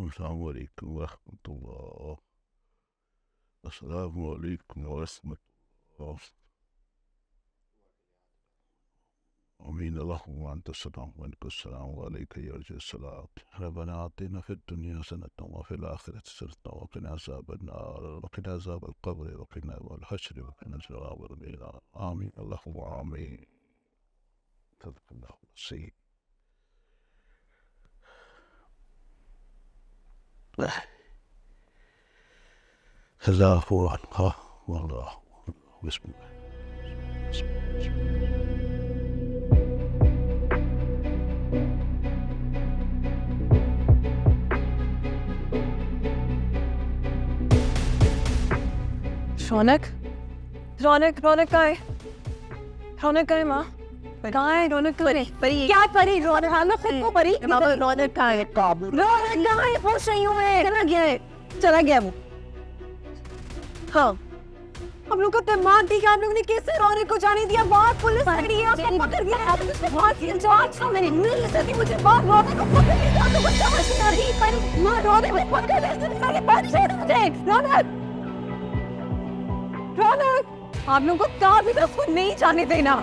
अस्सलामु अलैकुम वरहमतुल्लाह। अस्सलामु अलैकुम वरहमतुल्लाह। आमीन। अल्लाहुम्मा अंता अस्सलाम व मिनका अस्सलाम व अलैका यरजि'ुस सलाम। रब्बना आतिना फिद दुनिया हसनतन व फिल आखिरति हसनतन व क़िना अज़ाबन्नार व क़िना अज़ाबल क़ब्र व क़िना अज़ाबल हश्र व क़िना अज़ाबल नीरान। आमीन अल्लाहुम्मा आमीन। सदक़ल्लाहुल अज़ीम। अल्लाहु अकबर वल्लाहु बिस्मिल्लाह। रौनक रौनक रौनक कहाँ है? रौनक कहाँ है माँ? कहाँ है रौनक? परी क्या परी? रौनक हालो खुद को परी। रौनक कहाँ है? रौनक कहाँ है? पूछ रही हूँ मैं। चला गया वो। हाँ हम लोग को दिमाग थी कि आप लोगों ने कैसे रौनक को जाने दिया? बात पुलिस खड़ी है, उसको पकड़ लिया। बात मेरी मिल सकती मुझे। बात रौनक को पकड़ लिया तो कुछ समझ नहीं आ रही। पर माँ रौनक को पकड़ लिया। बात से रौनक रौनक आप लोगों को कहाँ भी तक खुद नहीं जाने देना।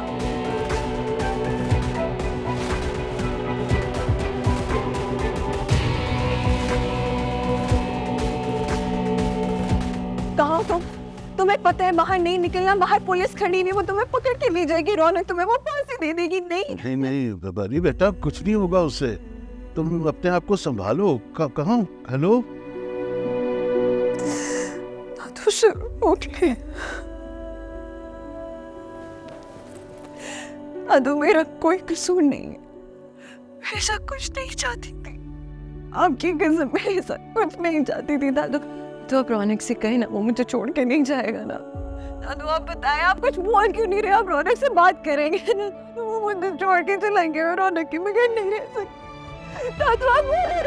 कहाँ तुम्हें पता है बाहर नहीं निकलना। बाहर पुलिस खड़ी नहीं, वो तुम्हें पकड़ के ले जाएगी। रौनक तुम्हें वो फांसी दे देगी। नहीं नहीं बरी बेटा, कुछ नहीं होगा उससे। तुम अपने आप को संभालो। कहाँ? हेलो उठ गए। अदू मेरा कोई कसूर नहीं है। मैं ऐसा कुछ नहीं चाहती थी। आपकी कसम मैं ऐसा कुछ नहीं चाहती थी दादू। तो आप रौनक से कहे ना, वो मुझे छोड़ के नहीं जाएगा ना। दादू आप बताएं, आप कुछ बोल क्यों नहीं रहे? आप रौनक से बात करेंगे ना? तो वो मुझे छोड़ के चलेंगे और रौनक के बगैर नहीं रह सकती। दादू आप मेरे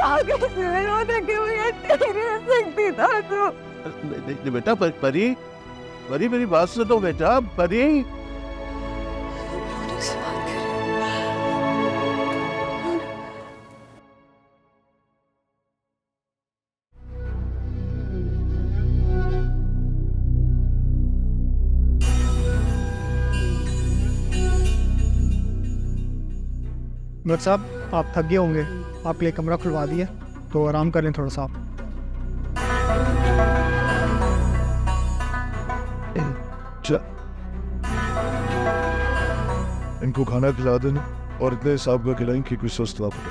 रौनक के बगैर नहीं रह सकती। दादू नहीं बेटा, परी परी मेरी बात सुनो बेटा। परी डॉक्टर साहब आप थक गए होंगे, आपके लिए कमरा खुलवा दिया, तो आराम कर लें थोड़ा सा। इनको खाना खिला देना और इतने हिसाब का खिलाएं कि कुछ सुस्त ना पड़े।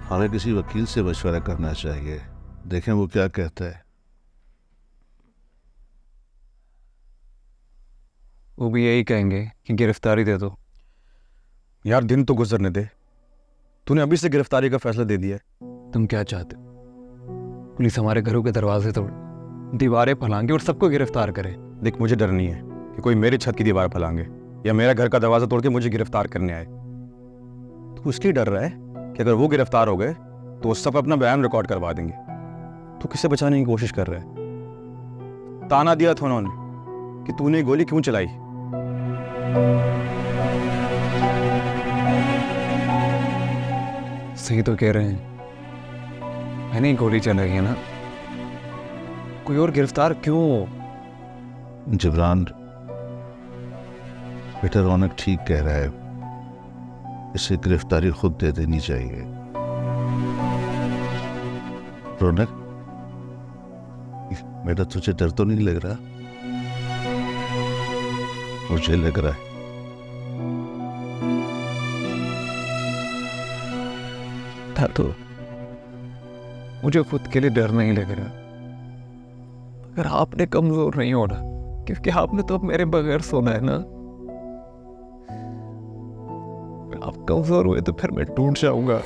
हमें किसी वकील से मशवरा करना चाहिए, देखें वो क्या कहता है। वो भी यही कहेंगे कि गिरफ्तारी दे दो। यार दिन तो गुजरने दे, तूने अभी से गिरफ्तारी का फैसला दे दिया है। तुम क्या चाहते हो? पुलिस हमारे घरों के दरवाजे तोड़े, दीवारें फैलाएंगे और सबको गिरफ्तार करे। देख मुझे डर नहीं है कि कोई मेरी छत की दीवार फैलाएंगे या मेरा घर का दरवाजा तोड़ के मुझे गिरफ्तार करने आए। तू इसलिए डर रहा है कि अगर वो गिरफ्तार हो गए तो उस सब अपना बयान रिकॉर्ड करवा देंगे। तू किसे बचाने की कोशिश कर रहा है? ताना दिया था उन्होंने कि तूने गोली क्यों चलाई। सही तो कह रहे हैं, मैंने गोली चलाई है ना। कोई और गिरफ्तार क्यों? जिब्रान बेटा, रौनक ठीक कह रहा है, इसे गिरफ्तारी खुद दे देनी चाहिए। रौनक बेटा, तुझे डर तो नहीं लग रहा? मुझे लग रहा है। तो मुझे खुद के लिए डर नहीं लग रहा, अगर आपने कमजोर नहीं होना, क्योंकि आपने तो अब मेरे बगैर सोना है ना। आप कमजोर हुए तो फिर मैं टूट जाऊंगा।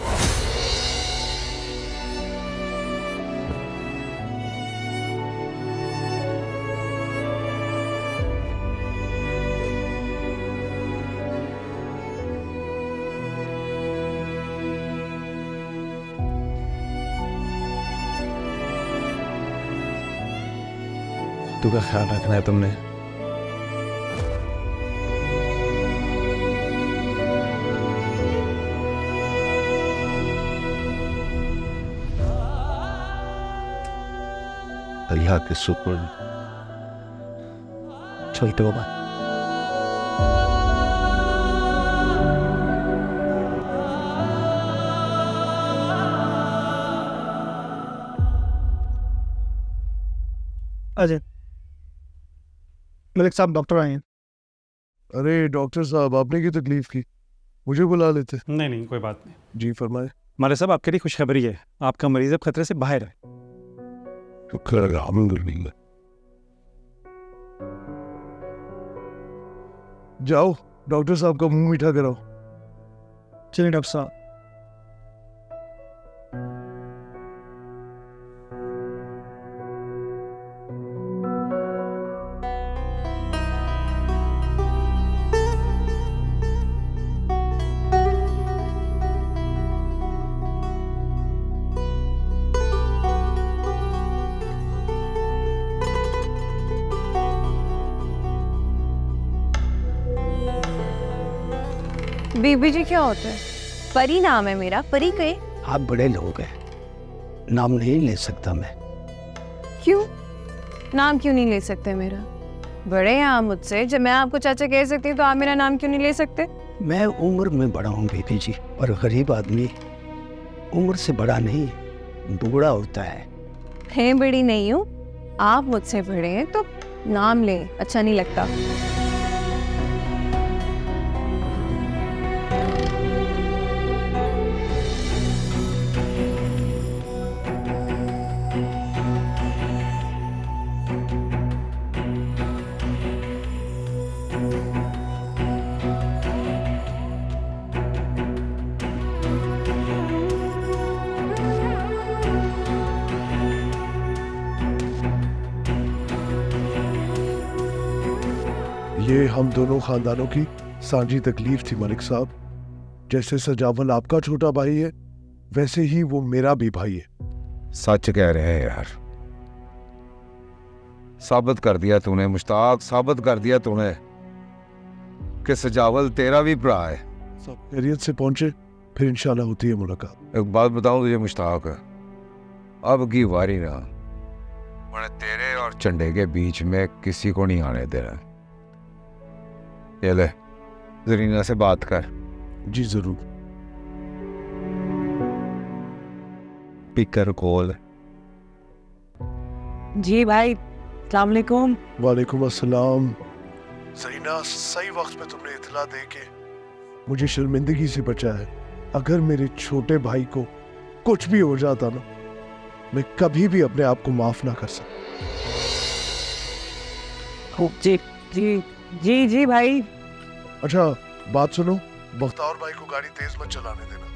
तू का ख्याल रखना है तुमने। अल्लाह के सुपुर्द। चलते हो बात। अजय, मलिक साहब डॉक्टर आए हैं। अरे डॉक्टर साहब, आपने की तकलीफ की, मुझे बुला लेते। नहीं नहीं, कोई बात नहीं। जी फरमाए। माले साहब, आपके लिए खुशखबरी है, आपका मरीज अब खतरे से बाहर है। शुक्र अल्हम्दुलिल्लाह। जाओ डॉक्टर साहब का मुंह मीठा कराओ। चलिए डॉक्टर साहब। बीबी जी क्या होता है? परी नाम है मेरा। परी कहे? आप बड़े लोग हैं, नाम नहीं ले सकता मैं। क्यों? नाम क्यों नहीं ले सकते मेरा? बड़े हैं आप मुझसे, जब मैं आपको चाचा कह सकती हूँ तो आप मेरा नाम क्यों नहीं ले सकते? मैं उम्र में बड़ा हूँ बेटी जी, और गरीब आदमी उम्र से बड़ा नहीं, बूढ़ा होता है। मैं बड़ी नहीं हूँ, आप मुझसे बड़े हैं तो नाम लें, अच्छा नहीं लगता। ये हम दोनों खानदानों की साझी तकलीफ थी मलिक साहब। जैसे सजावल आपका छोटा भाई है, वैसे ही वो मेरा भी भाई है। सच कह रहे हैं यार, साबित कर दिया तूने मुश्ताक, साबित कर दिया तूने कि सजावल तेरा भी भरा है। सब खैरियत से पहुंचे, फिर इंशाल्लाह होती है मुलाकात। एक बात बताऊं तुझे मुश्ताक, अब की वारी ना मैंने तेरे और चंडे के बीच में किसी को नहीं आने देना। ये ले, जरीना से बात कर। जी जरूर। Picker call. जी भाई, अस्सलाम वालेकुम। वालेकुम अस्सलाम। जरीना, सही वक्त पे तुमने इतला दे के मुझे शर्मिंदगी से बचा है। अगर मेरे छोटे भाई को कुछ भी हो जाता ना, मैं कभी भी अपने आप को माफ ना कर सकता। जी जी जी जी भाई। अच्छा बात सुनो, बख्तावर भाई को गाड़ी तेज मत चलाने देना।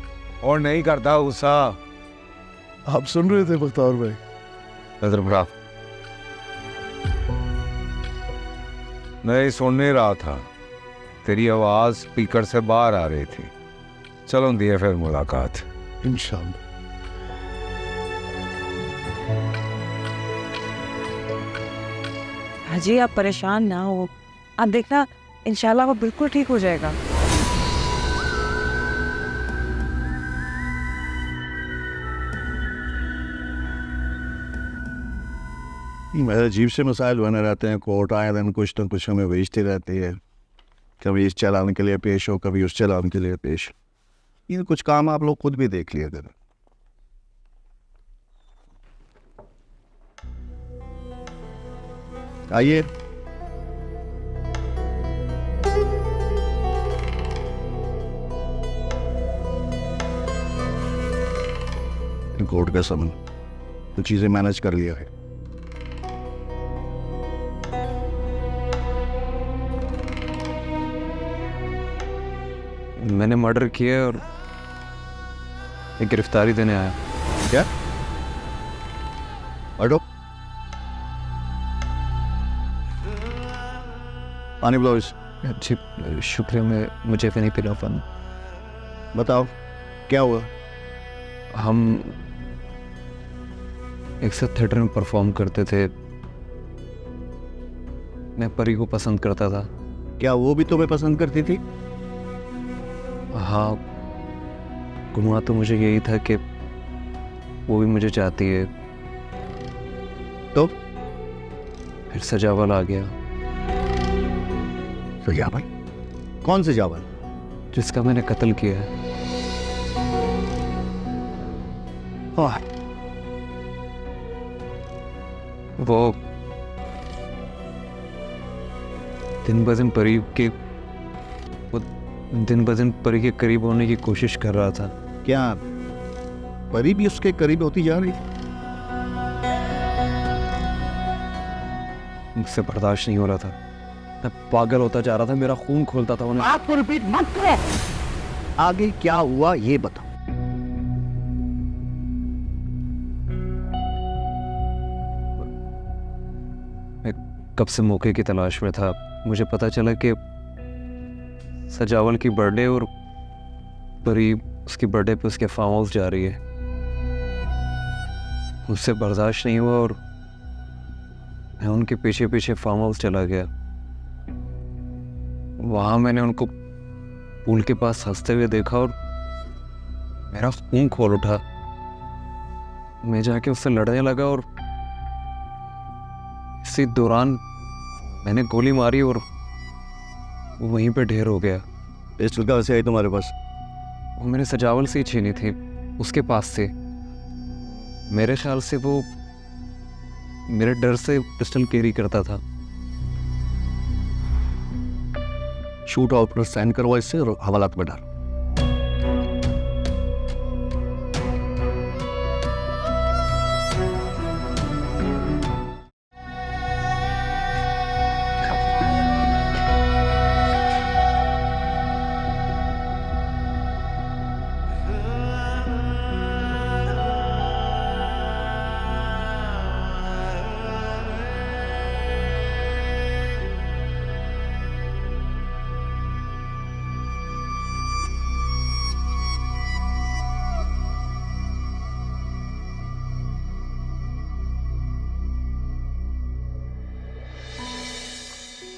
और नहीं करता गुस्सा। आप सुन रहे थे बख्तावर भाई? नजर भरा नहीं, सुन नहीं रहा था, तेरी आवाज स्पीकर से बाहर आ रही थी। चलो दिए फिर मुलाकात इंशाल्लाह। हाजी आप परेशान ना हो, आप देखना इंशाल्लाह वो बिल्कुल ठीक हो जाएगा। अजीब से मसाइल बने रहते हैं। कोर्ट आए दिन कुछ न कुछ हमें भेजती रहती है, कभी इस चालान के लिए पेश हो, कभी उस चालान के लिए पेश। ये कुछ काम आप लोग खुद भी देख लिया करें। आइए। कोर्ट का समन तो चीजें मैनेज कर लिया है। मैंने मर्डर किया और एक गिरफ्तारी देने आया। क्या? हटो, पानी पिलाओ इस। जी शुक्रिया, मैं मुझे भी नहीं पिला पाना। बताओ क्या हुआ? हम एक साथ थिएटर में परफॉर्म करते थे। मैं परी को पसंद करता था। क्या वो भी तुम्हें पसंद करती थी? हाँ, गुमा तो मुझे यही था कि वो भी मुझे चाहती है। तो फिर सजावल आ गया। सजावल? कौन सजावल? जिसका मैंने कत्ल किया है। हाँ। वो दिन ब दिन परी के करीब होने की कोशिश कर रहा था। क्या परी भी उसके करीब होती जा रही? मुझसे बर्दाश्त नहीं हो रहा था। मैं पागल होता जा रहा था, मेरा खून खोलता था उन्हें। आपको रिपीट मत करो। आगे क्या हुआ ये बताओ। मैं कब से मौके की तलाश में था। मुझे पता चला कि सजावल की बर्थडे और परी उसकी बर्थडे पे उसके फार्म हाउस जा रही है। मुझसे बर्दाश्त नहीं हुआ और मैं उनके पीछे पीछे फार्म हाउस चला गया। वहां मैंने उनको पूल के पास हंसते हुए देखा और मेरा खून खोल उठा। मैं जाके उससे लड़ने लगा और इसी दौरान मैंने गोली मारी और वो वहीं पे ढेर हो गया। पिस्टल कहाँ से आई तुम्हारे पास? वो मैंने सजावल से ही छीनी थी, उसके पास से। मेरे ख्याल से वो मेरे डर से पिस्टल कैरी करता था। शूट आउट पर साइन करवा इससे और हवालात में डाल।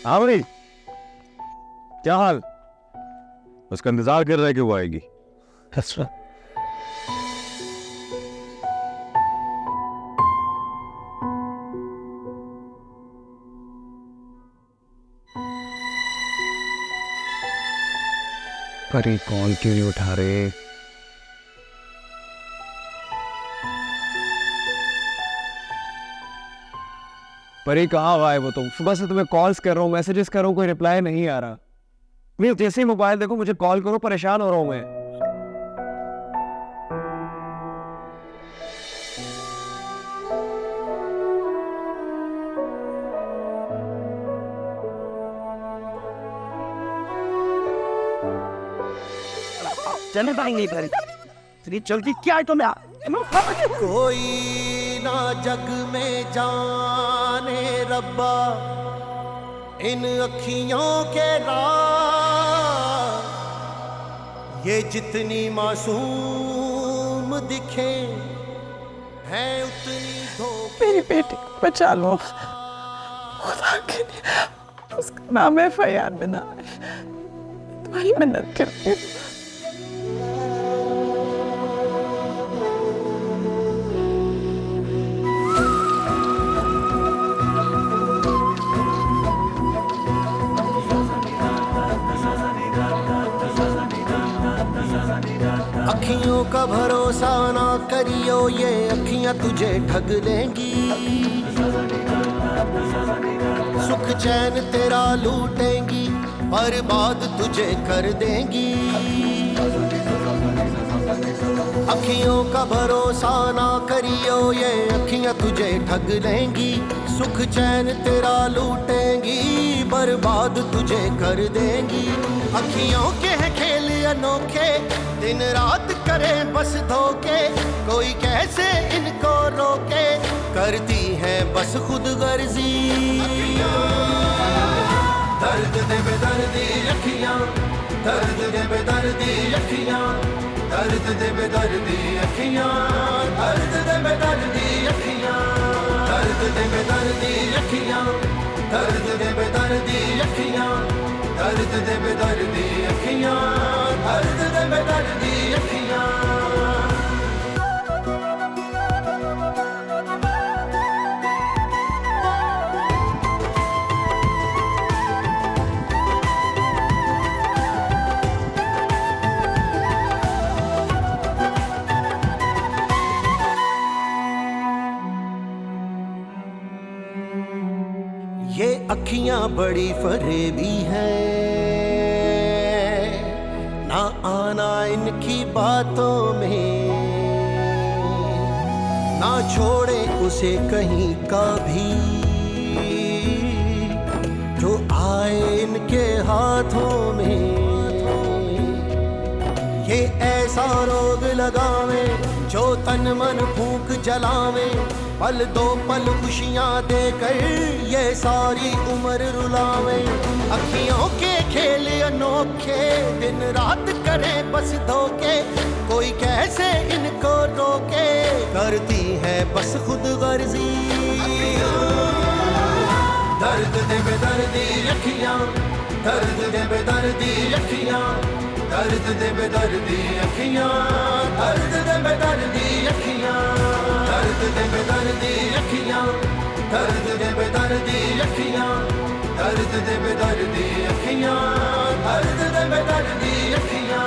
हाँ भाई, क्या हाल? उसका इंतजार कर रहा है कि वो आएगी। अच्छा। परी कॉल क्यों नहीं उठा रहे? परी कहाँ गायब हो तुम? सुबह से तुम्हें कॉल्स कर रहा हूँ, मैसेजेस कर रहा हूँ, कोई रिप्लाई नहीं आ रहा। मैं जैसे ही मोबाइल देखो मुझे कॉल करो, परेशान हो रहा हूँ मैं। चले भाई नहीं परी, इतनी जल्दी क्या है तुम्हें? कोई ना जग में जाने रब्बा इन अखियों के राज। ये जितनी मासूम दिखे हैं उतनी धोखे। मेरी बेटी को बचा लो खुदा के लिए, उसका नाम है फयान बिना। तुम्हारी मदद करती हूँ। अखियों का भरोसा ना करियो, ये अखियां तुझे ठग लेंगी। सुख चैन तेरा लूटेंगी, बर्बाद तुझे कर देंगी। अखियों का भरोसा ना करियो, ये अखियां तुझे ठग लेंगी। सुख चैन तेरा लूटेंगी, बर्बाद तुझे कर देंगी। अखियों के हैं खेल अनोखे, दिन रात करे बस धोखे। कोई कैसे इनको रोके, करती है बस खुद गर्जी। दर्द दे बेदर्दी अखियां, दर्द दे बेदर्दी अखियां, दर्द दे बेदर्दी अखियां, दर्द दे बेदर्दी अखियां, दर्द दे बेदर्दी अखियां, दर्द दे बेदर्दी अखियां, दर्द दे बेदर्दी अखियां, दर्द दे बेदर्दी अखियां। ये अखियां बड़ी फरेबी हैं, ना आना इनकी बातों में, ना छोड़े उसे कहीं का भी जो आए इनके हाथों में। ये ऐसा रोग लगावे जो तन मन फूंक जलावे, पल दो पल खुशियां देकर ये सारी उम्र रुलावे। अखियों के खेल अनोखे दिन रात करे बस धोखे, कोई कैसे इनको रोके, करती है बस खुद गर्जी। दर्द दे बेदर्दी अखियां, दर्द दे बेदर्दी अखियां, दर्द दे बेदर्दी अखियां, दर्द दे बेदर्दी अखियां, दर्द दे बेदर्दी अखियां, दर्द दे बेदर्दी अखियां, दर्द दे बेदर्दी अखियां, दर्द दे बेदर्दी अखियां।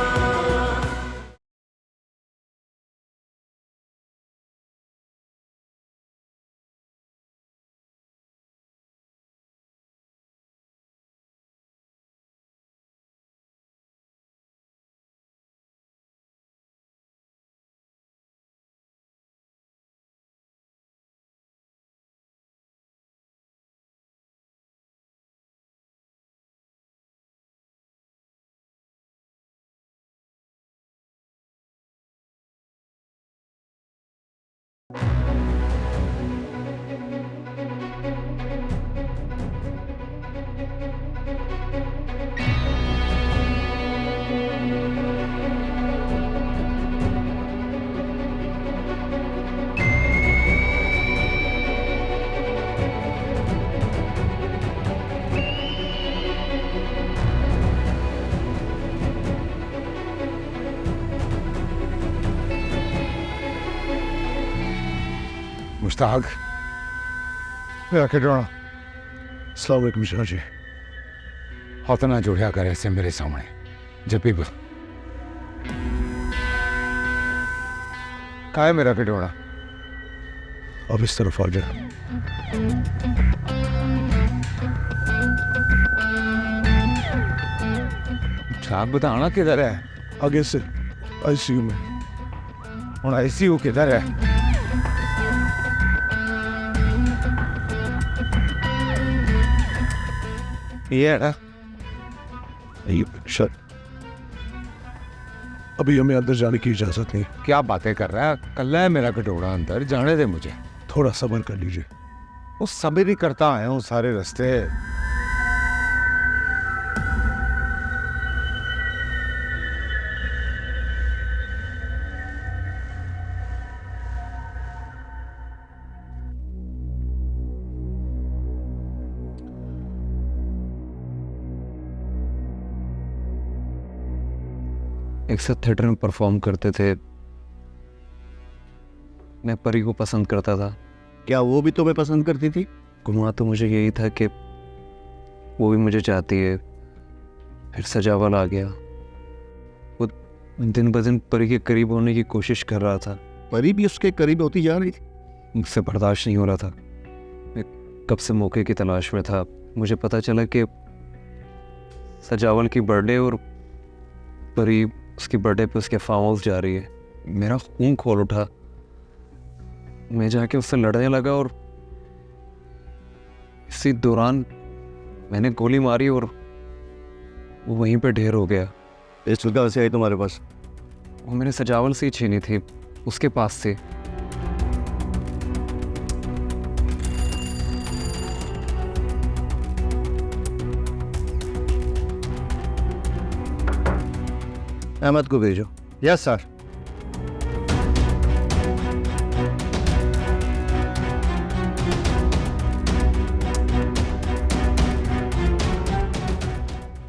मुश्ताक, मेरा खिलौना। अस्सलाम वालेकुम शाह जी। हाथ ना जोड़िया कर ऐसे मेरे सामने जब भी कहा है मेरा खिलौना। अब इस तरफ आ जाए। आप बताना किधर है? आगे से आईसीयू में। और आईसीयू किधर है? ये है ना? सर, अभी हमें अंदर जाने की इजाजत नहीं। क्या बातें कर रहा है? कल है मेरा कटोरा, अंदर जाने दे मुझे। थोड़ा सब्र कर लीजिए। वो सब्र ही करता है वो सारे रास्ते। एक साथ थिएटर में परफॉर्म करते थे। मैं परी को पसंद करता था। क्या वो भी तुम्हें पसंद करती थी? गुमा तो मुझे यही था कि वो भी मुझे चाहती है। फिर सजावल आ गया। वो दिन ब दिन परी के करीब होने की कोशिश कर रहा था। परी भी उसके करीब होती जा रही थी। मुझसे बर्दाश्त नहीं हो रहा था। मैं कब से मौके की तलाश में था। मुझे पता चला कि सजावल की बर्थडे और परी उसकी बर्थडे पे उसके फार्म हाउस जा रही है। मेरा खून खोल उठा। मैं जाके उससे लड़ने लगा और इसी दौरान मैंने गोली मारी और वो वहीं पे ढेर हो गया। पिस्टल कहाँ से आई तुम्हारे पास? वो मैंने सजावल से ही छीनी थी, उसके पास से। अहमद को भेजो। Yes sir.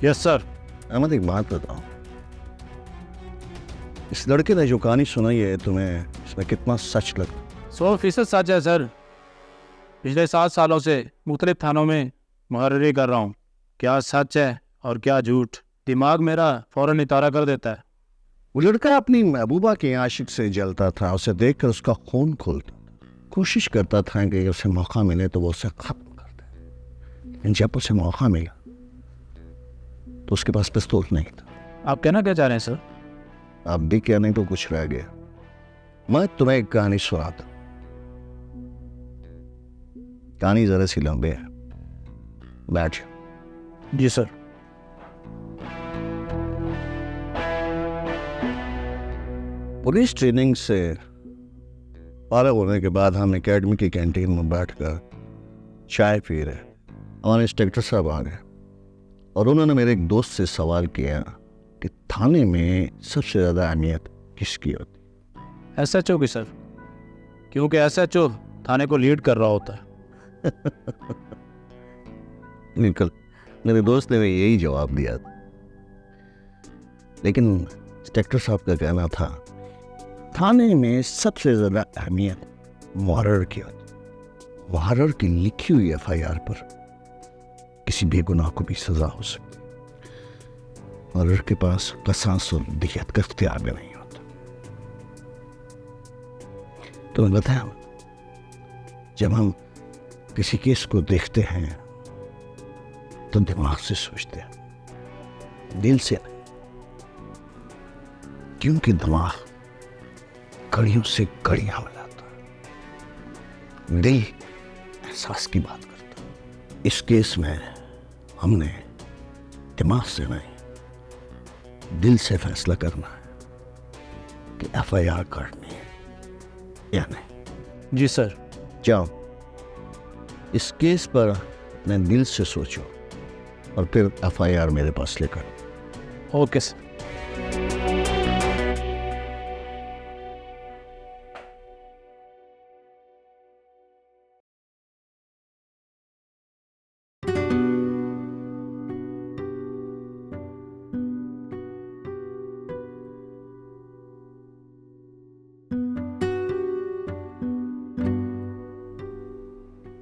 Yes sir. Ahmad एक बात बताओ, इस लड़के ने जो कहानी सुनाई है तुम्हें, इसमें कितना सच लगता? 100% सच है सर। पिछले 7 सालों से मुख्तलिफ थानों में मुहर्रिरी कर रहा हूँ। क्या सच है और क्या झूठ, दिमाग मेरा फौरन इतारा कर देता है। वो लड़का अपनी महबूबा के आशिक से जलता था, उसे देखकर उसका खून खोलता। कोशिश करता था कि उसे मौका मिले तो वो उसे खत्म कर दे, लेकिन जब उसे मौका मिला तो उसके पास पिस्तौल नहीं था। आप कहना क्या चाह रहे हैं सर? अब भी क्या नहीं तो कुछ रह गया। मैं तुम्हें एक कहानी सुनाता। कहानी जरा सी लंबी है, बैठ जाओ। जी सर। पुलिस ट्रेनिंग से फारग होने के बाद हम एकेडमी की कैंटीन में बैठकर चाय पी रहे। हमारे इंस्पेक्टर साहब आ गए और उन्होंने मेरे एक दोस्त से सवाल किया कि थाने में सबसे ज़्यादा अहमियत किसकी होती? SHO की सर, क्योंकि SHO थाने को लीड कर रहा होता है। बिल्कुल, मेरे दोस्त ने यही जवाब दिया था, लेकिन इंस्पेक्टर साहब का कहना था थाने में सबसे ज़्यादा अहमियत मुहर्रर की होती। मुहर्रर की लिखी हुई FIR पर किसी बेगुनाह को भी सजा हो सकती। मुहर्रर के पास कसास और दियत का इख्तियार भी नहीं होता। तो मैं बताया, जब हम किसी केस को देखते हैं तो दिमाग से सोचते हैं, दिल से नहीं, क्योंकि दिमाग कड़ियों से कड़ियां मिलाता है, दिल एहसास की बात करता है। इस केस में हमने दिमाग से नहीं, दिल से फैसला करना है कि FIR करनी है या नहीं। जी सर। जाओ, इस केस पर अपने दिल से सोचो और फिर FIR मेरे पास लेकर। Okay sir.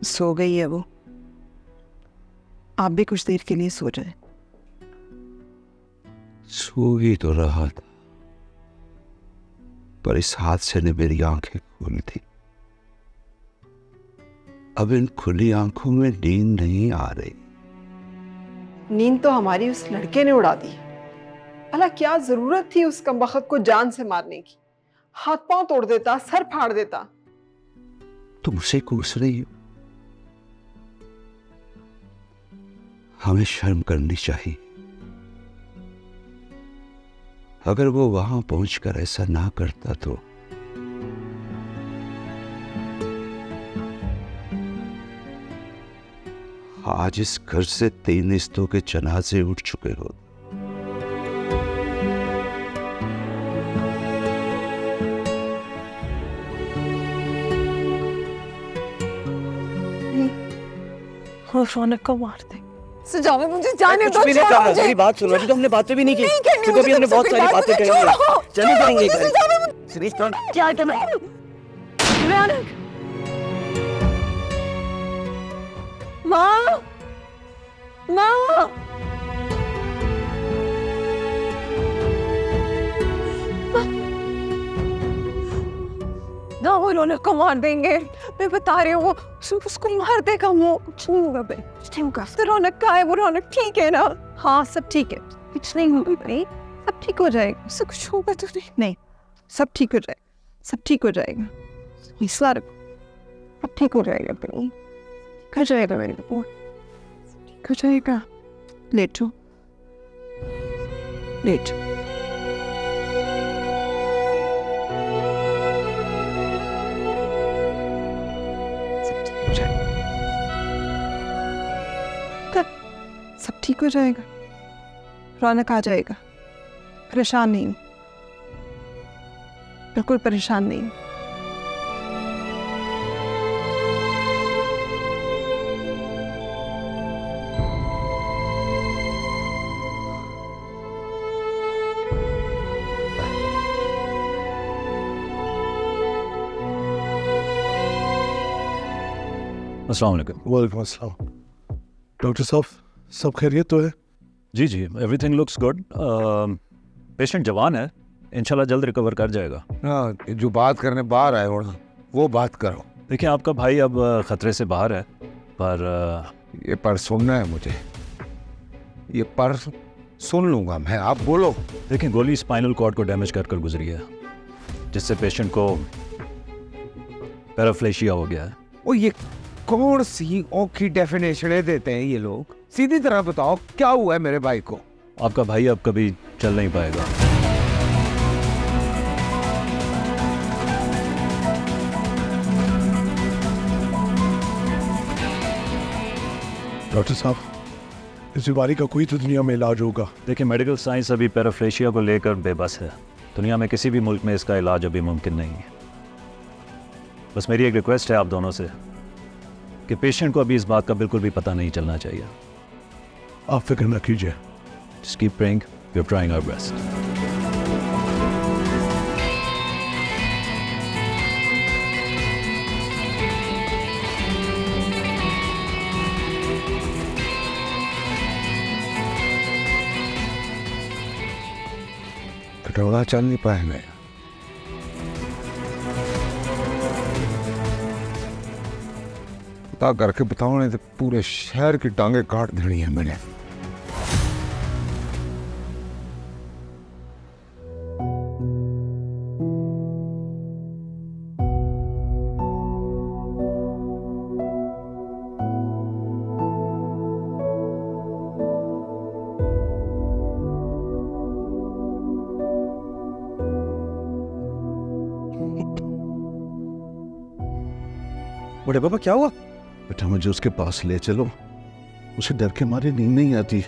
सो गई है वो। आप भी कुछ देर के लिए सो जाए। सो ही तो रहा था, पर इस हादसे ने मेरी आंखें खोल दी। अब इन खुली आंखों में नींद नहीं आ रही। नींद तो हमारी उस लड़के ने उड़ा दी। भला क्या जरूरत थी उस कमबख्त को जान से मारने की? हाथ पांव तोड़ देता, सर फाड़ देता। तुम उसे कोस रही हो। हमें शर्म करनी चाहिए। अगर वो वहां पहुंचकर ऐसा ना करता तो आज इस घर से 3 रिश्तों के जनाजे उठ चुके हो। रौनक को मार दे। सजावे, मुझे जाने दो। मेरी बात सुनो, अभी तो हमने बातें भी नहीं की, क्योंकि अभी हमने बहुत सारी बातें करी हैं। चले जाएंगे घर। क्या करना है? रौनक, माँ, माँ, ना वो रौनक को मार देंगे। मैं बता रही हूँ, वो उसको मार देगा। वो कुछ नहीं होगा भाई, कुछ नहीं होगा। तो रौनक का है, वो रौनक ठीक है ना? हाँ, सब ठीक है, कुछ नहीं होगा भाई, सब ठीक हो जाएगा। उससे कुछ होगा तो नहीं? नहीं, सब ठीक हो जाएगा, सब ठीक हो जाएगा। इस बार सब ठीक हो जाएगा भाई, ठीक हो जाएगा मेरे को, ठीक हो जाएगा। लेटो, लेटो। सब ठीक हो जाएगा, रौनक आ जाएगा। परेशान नहीं हूँ, बिल्कुल परेशान नहीं हूँ। अस्सलाम वालेकुम। वालेकुम अस्सलाम। डॉक्टर साहब, सब खैरियत तो है? जी जी, एवरीथिंग लुक्स गुड। पेशेंट जवान है, इंशाल्लाह जल्द रिकवर कर जाएगा। हाँ, जो बात करने बाहर आए हो ना, वो बात करो। देखिए आपका भाई अब ख़तरे से बाहर है, पर ये पर सुनना है मुझे, ये पर सुन लूंगा मैं, आप बोलो। देखिए गोली स्पाइनल कॉर्ड को डैमेज कर गुजरी है, जिससे पेशेंट को पैराफ्लेशिया हो गया है। ओ ये कौन सी औखी डेफिनेशनें देते हैं ये लोग? सीधी तरह बताओ क्या हुआ है मेरे भाई को? आपका भाई अब कभी चल नहीं पाएगा। डॉक्टर साहब, इस बीमारी का कोई तो दुनिया में इलाज होगा। देखिए मेडिकल साइंस अभी पैराफ्लेशिया को लेकर बेबस है। दुनिया में किसी भी मुल्क में इसका इलाज अभी मुमकिन नहीं है। बस मेरी एक रिक्वेस्ट है आप दोनों से कि पेशेंट को अभी इस बात का बिल्कुल भी पता नहीं चलना चाहिए। आप फिक्र न कीजिए। Just keep praying. We're trying our best. कटोरा चल नहीं पाए मैं। पता करके बताओ, नहीं तो पूरे शहर की टांगे काट देनी है मैंने। बड़े पापा क्या हुआ? बेटा मुझे उसके पास ले चलो, उसे डर के मारे नींद नहीं आती।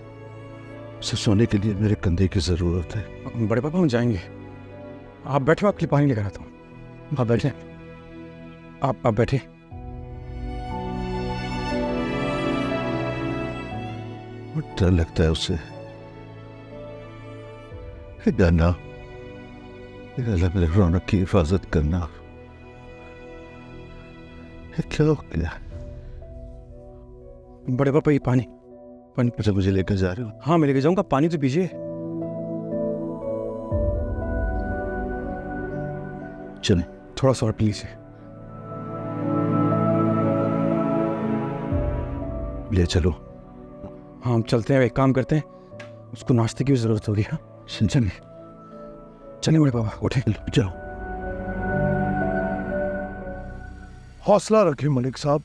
उसे सोने के लिए मेरे कंधे की जरूरत है। बड़े पापा हम जाएंगे, आप बैठो, आपके लिए पानी लेकर आता हूँ। आप बैठे, आप बैठे। बहुत डर लगता है उससे। गाना अल्लाह मेरे रौनक की हिफाजत करना। क्या हो गया? बड़े पापा ये पानी पानी। अच्छा मुझे लेकर जा रहे हो? हाँ मैं लेकर जाऊंगा, पानी तो पीजिए। चलें। थोड़ा सा और पी लीजिए। ले चलो। हाँ हम चलते हैं, एक काम करते हैं, उसको नाश्ते की भी जरूरत होगी। हाँ चलें चलिए बड़े पापा, उठे जाओ। हौसला रखें मलिक साहब,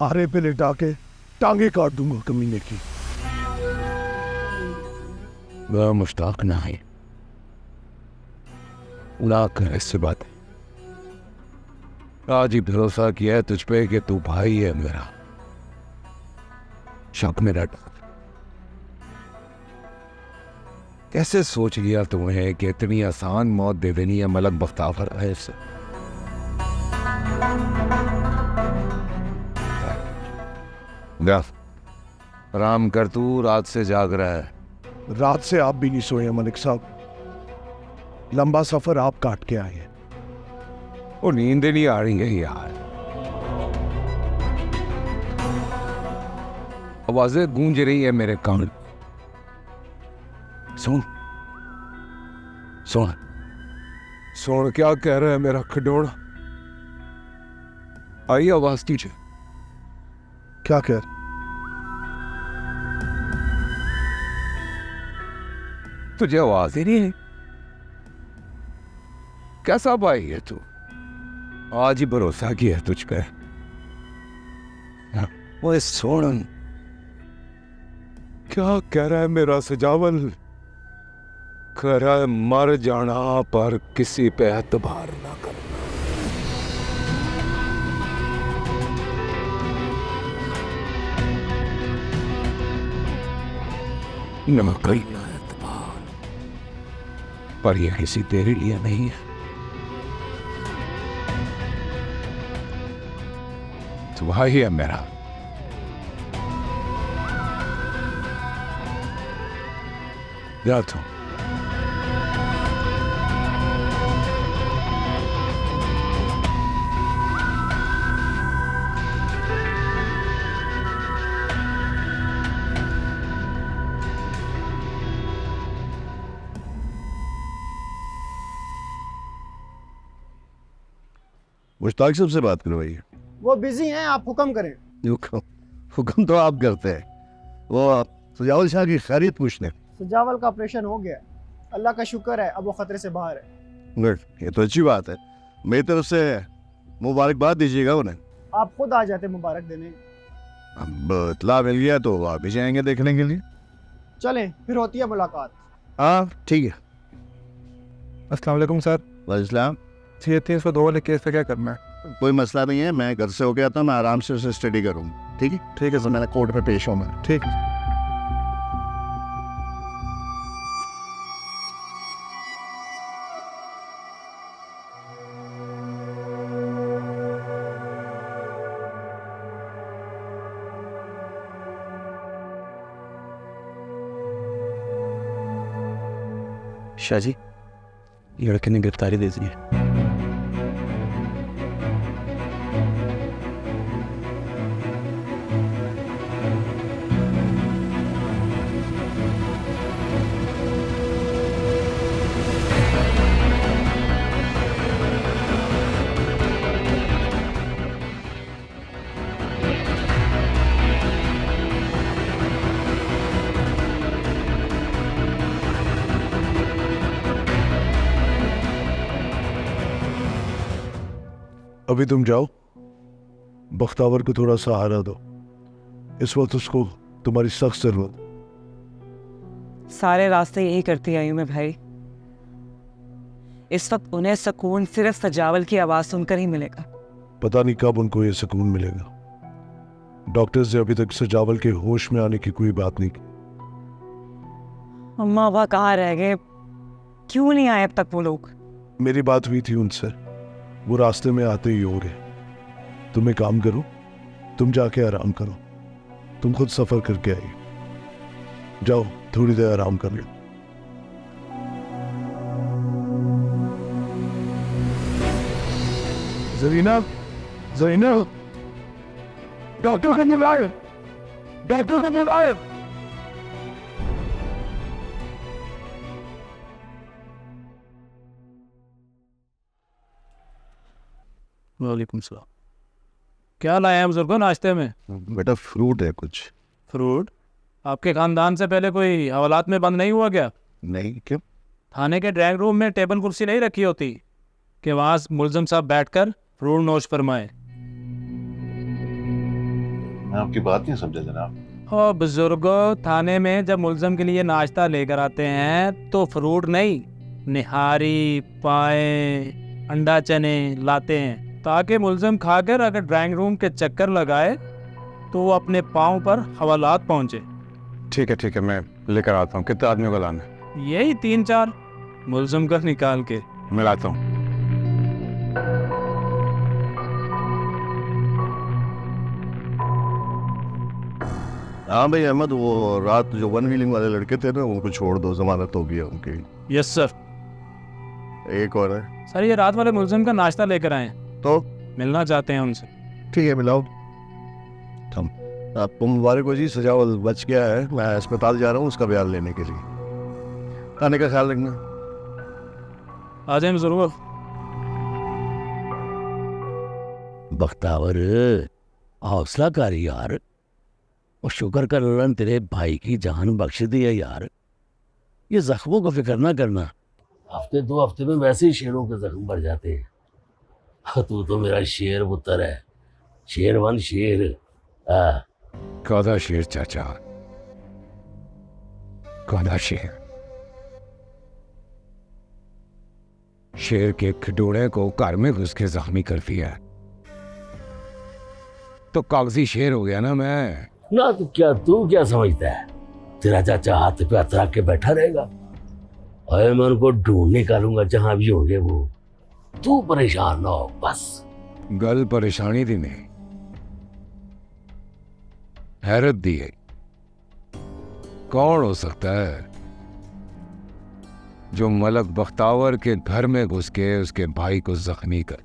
आरे पे लेटा के टांगे काट दूंगा कमीने की। वह मुश्ताक ना है, उड़ा कर इससे बात है। आज ही भरोसा किया है तुझ पे कि तू भाई है मेरा, शक में डट। कैसे सोच लिया तुम्हें कि इतनी आसान मौत दे देनी है मलक बख्तावर है से? आराम कर, तू रात से जाग रहा है। रात से आप भी नहीं सोए मलिक साहब, लंबा सफर आप काट के आए हैं। वो नींद नहीं आ रही है यार, आवाजें गूंज रही है मेरे कान। सुन सुन सुन, क्या कह रहा है मेरा खिडौना? आई आवाज तुझे? क्या कह रहे? तुझे आवाज ही नहीं है? कैसा भाई है तू? आज ही भरोसा किया है तुझ पे। वो सोन क्या कह रहा है मेरा सजावल? कह रहा है मर जाना पर किसी पे एतबार ना करना। न कहीं ना एतबार, पर यह किसी तेरे लिए नहीं है। तू भाई है मेरा, याद हो। मुश्ताक साहब से बात करवाइए। वो बिजी हैं, आप हुक्म करें। हुक्म तो आप करते हैं, वो सजावल शाह की खैरियत पूछने। सजावल का ऑपरेशन हो गया, अल्लाह का शुक्र है, अब वो खतरे से बाहर है। गुड, ये तो अच्छी बात है। मेरी तरफ से मुबारकबाद दीजिएगा उन्हें। आप खुद आ जाते मुबारक देने। अब इतला मिल गया तो आप भी जाएंगे देखने के लिए। चलें, फिर होती है मुलाकात। हाँ ठीक है। अस्सलाम वालेकुम सर। वालेकुम। ये 302 वाले केस पे क्या करना है? कोई मसला नहीं है, मैं घर से होके आता हूँ, मैं आराम से उसे स्टडी करूँगा। ठीक है? ठीक है सर, मैंने कोर्ट में पेश हूँ मैं। ठीक है। शाह जी, लड़के ने गिरफ्तारी दे दी है। अभी तुम जाओ, बख्तावर को थोड़ा सहारा दो, इस वक्त उसको तुम्हारी सख्त जरूरत। सारे रास्ते यही करती आई हूँ मैं भाई। इस वक्त उन्हें सुकून सिर्फ सजावल की आवाज सुनकर ही मिलेगा। पता नहीं कब उनको ये सुकून मिलेगा। डॉक्टर्स ने अभी तक सजावल के होश में आने की कोई बात नहीं की। अम्मा वह कहाँ रह गए? क्यों नहीं आए अब तक वो लोग? मेरी बात हुई थी उनसे, वो रास्ते में आते ही होंगे। तुम एक काम करो, तुम जाके आराम करो, तुम खुद सफर करके आई, जाओ थोड़ी देर आराम कर लो। ज़रीना, ज़रीना, डॉक्टर का निभाए, डॉक्टर का निभाए। वालेकुम सलाम। क्या लाए हैं बुजुर्गो नाश्ते में? बेटा फ्रूट है कुछ। फ्रूट? आपके खानदान से पहले कोई हवालात में बंद नहीं हुआ क्या? नहीं, क्यों? थाने के ड्राइंग रूम में टेबल कुर्सी नहीं रखी होती कि वहाँ मुलजम साहब बैठकर फ्रूट नोश फरमाए? मैं आपकी बात नहीं समझा जनाब। हो बुजुर्गो, थाने में जब मुलजम के लिए नाश्ता लेकर आते हैं तो फ्रूट नहीं, निहारी, पाए, अंडा चने लाते हैं ताकि मुलजम खाकर अगर ड्राइंग रूम के चक्कर लगाए तो वो अपने पाँव पर हवालात पहुँचे। ठीक है, मैं लेकर आता हूँ। कितने आदमियों को लाना है? यही 3-4 मुलजम का निकाल के मैं लाता हूँ। हाँ भाई अहमद, वो रात जो वन व्हीलिंग वाले लड़के थे ना, उनको छोड़ दो, जमानत हो गई उनकी। Yes sir. एक और है सर, ये रात वाले मुलजम का नाश्ता लेकर आए, तो मिलना चाहते हैं उनसे। ठीक है, मिलाओ। हम आपको मुबारक हो जी, सजावल बच गया है। मैं अस्पताल जा रहा हूँ उसका बयान लेने के लिए। खाने का ख्याल रखना। आ जाए जरूर। बख्तावर, हौसला कर यार, और शुक्र कर अल्लाह ने तेरे भाई की जान बख्श दी है यार। ये जख्मों को फिक्र ना करना, हफ्ते 2 हफ्ते में वैसे ही शेरों के जख्म भर जाते हैं। तू तो मेरा शेर पुत्र है, शेरवन शेर। कौदा शेर चाचा, कौदा शेर। शेर के खिडोड़े को घर में घुस के जख्मी कर दिया तो कागजी शेर हो गया ना मैं। ना तो क्या, तू क्या समझता है तेरा चाचा हाथ पे हाथ रख के बैठा रहेगा? अरे मैं उनको ढूंढ निकालूंगा जहां भी होंगे वो। तू परेशान ना हो बस। गल परेशानी दी नहीं, हैरत दी है। कौन हो सकता है जो मलक बख्तावर के घर में घुस के उसके भाई को जख्मी कर?